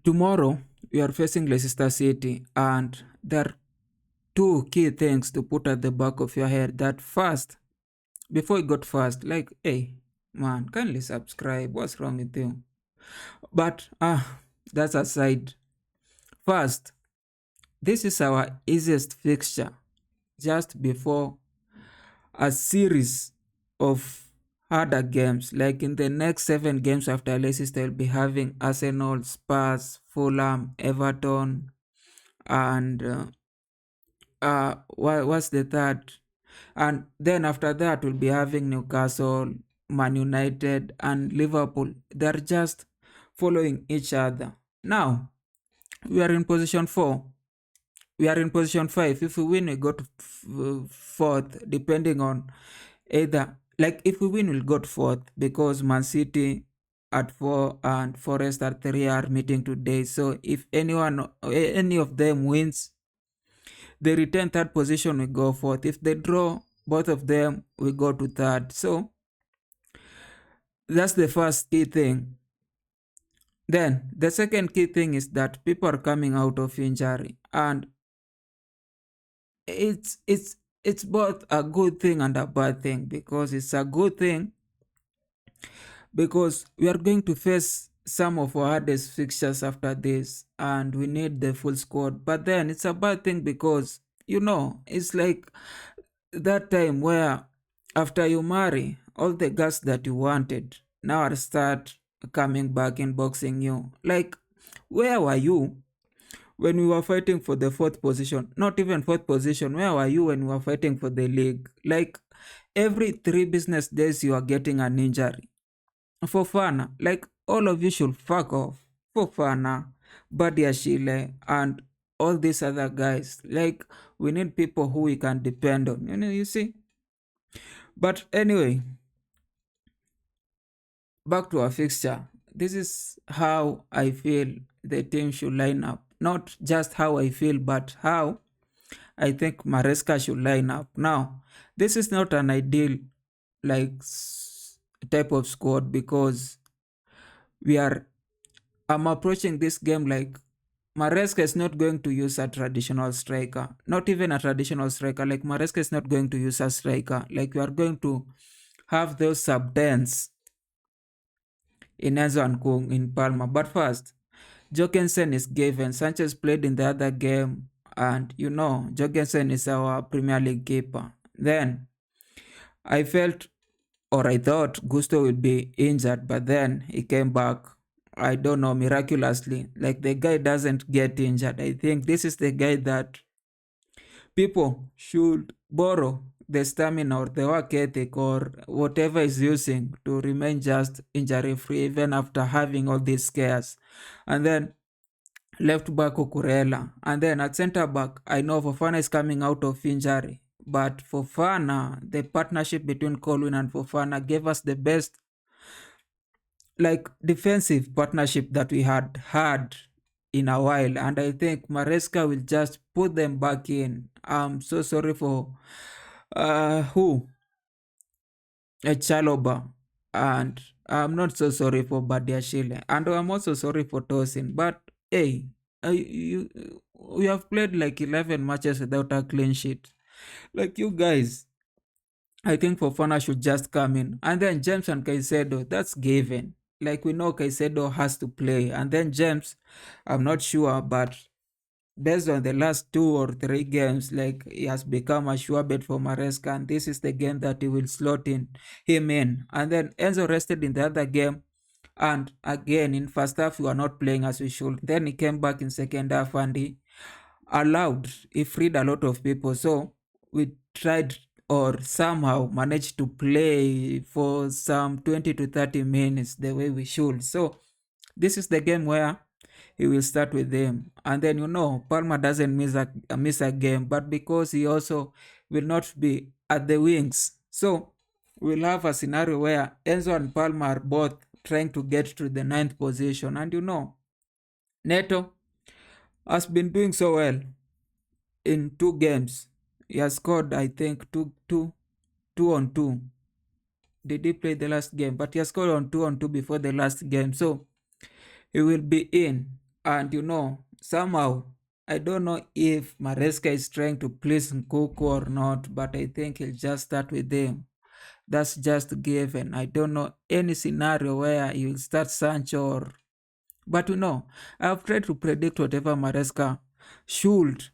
Tomorrow we are facing Leicester City, and there are two key things to put at the back of your head. That first, before you got first, like, hey, man, kindly subscribe. What's wrong with you? But that's aside. First, this is our easiest fixture just before a series of harder games. Like in the next 7 games after Leicester, will be having Arsenal, Spurs, Fulham, Everton, and what's the third? And then after that, we'll be having Newcastle, Man United, and Liverpool. They're just following each other. Now, we are in position 4. We are in position 5. If we win, we go to fourth, depending on either. Like, if we win, we'll go to fourth because Man City at 4 and Forest at 3 are meeting today. So, if any of them wins, they retain third position, we go fourth. If they draw both of them, we go to third. So that's the first key thing. Then the second key thing is that people are coming out of injury, and it's both a good thing and a bad thing. Because it's a good thing because we are going to face some of our hardest fixtures after this, and we need the full squad. But then it's a bad thing because it's like that time where after you marry, all the girls that you wanted now are start coming back in boxing you. Like, where were you when we were fighting for the fourth position? Not even fourth position. Where were you when we were fighting for the league? Like, every 3 business days you are getting an injury. Fofana, like, all of you should fuck off. Fofana, Badia Shile, and all these other guys. Like, we need people who we can depend on. You see? But anyway, back to our fixture. This is how I feel the team should line up. Not just how I feel, but how I think Maresca should line up. Now, this is not an ideal like type of squad because we are I'm approaching this game like Maresca is not going to use a traditional striker, not even a traditional striker. Like, Maresca is not going to use a striker. Like, we are going to have those sub-10s in Enzo and Kung in Palma. But first, Jorgensen is given. Sanchez played in the other game, and Jorgensen is our Premier League keeper. Then I felt or I thought Gusto would be injured, but then he came back. I don't know, miraculously. Like, the guy doesn't get injured. I think this is the guy that people should borrow the stamina or the work ethic or whatever is using to remain just injury free even after having all these scares. And then left back Cucurella. And then at center back, I know Fofana is coming out of injury. But Fofana, the partnership between Colwyn and Fofana gave us the best like defensive partnership that we had in a while. And I think Maresca will just put them back in. I'm so sorry for Chaloba. And I'm not so sorry for Badiashile. And I'm also sorry for Tosin. But hey, we have played like 11 matches without a clean sheet. Like, you guys, I think Fofana should just come in. And then James and Caicedo, that's given. Like, we know Caicedo has to play. And then James, I'm not sure, but based on the last 2 or 3 games, like, he has become a sure bet for Maresca. And this is the game that he will slot him in. And then Enzo rested in the other game. And again, in first half, we were not playing as we should. Then he came back in second half and he freed a lot of people. So we tried or somehow managed to play for some 20 to 30 minutes the way we should. So this is the game where he will start with them. And then, Palmer doesn't miss a game, but because he also will not be at the wings. So we'll have a scenario where Enzo and Palmer are both trying to get to the 9th position. And Neto has been doing so well in 2 games. He has scored, I think, two on two. Did he play the last game? But he has scored on 2 before the last game. So he will be in. And somehow, I don't know if Maresca is trying to please Nkuku or not, but I think he'll just start with him. That's just given. I don't know any scenario where he'll start Sancho or. But I've tried to predict whatever Maresca should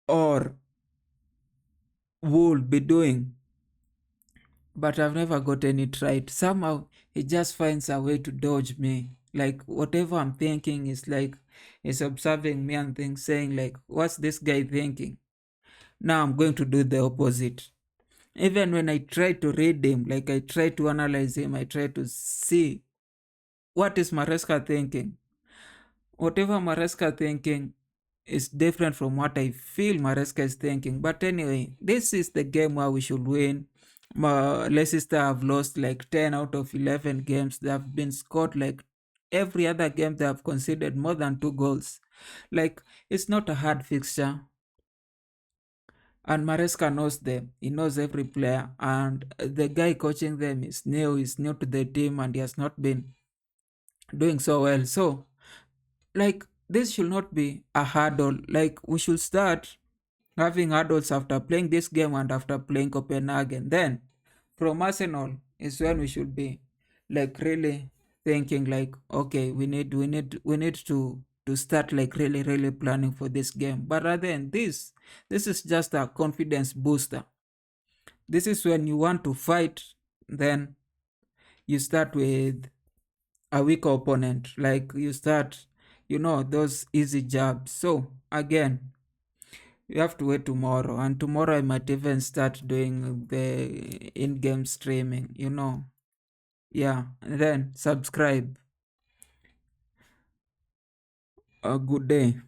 or would be doing, but I've never gotten it right. Somehow he just finds a way to dodge me. Like whatever I'm thinking is like he's observing me and saying like, what's this guy thinking? Now I'm going to do the opposite. Even when I try to read him, like I try to analyze him, I try to see what is Maresca thinking. Whatever Maresca thinking is different from what I feel Maresca is thinking. But anyway, this is the game where we should win. Leicester have lost like 10 out of 11 games. They have been scored like every other game. They have conceded more than 2 goals. Like, it's not a hard fixture. And Maresca knows them. He knows every player. And the guy coaching them is new. He's new to the team and he has not been doing so well. So, like, this should not be a hurdle. Like, we should start having hurdles after playing this game and after playing Copenhagen. Then, from Arsenal is when we should be like really thinking like, okay, we need to start like really planning for this game. But rather than this is just a confidence booster. This is when you want to fight, then you start with a weak opponent. Like you start, those easy jabs. So again, you have to wait tomorrow, and tomorrow I might even start doing the in-game streaming. Yeah, and then subscribe. A good day.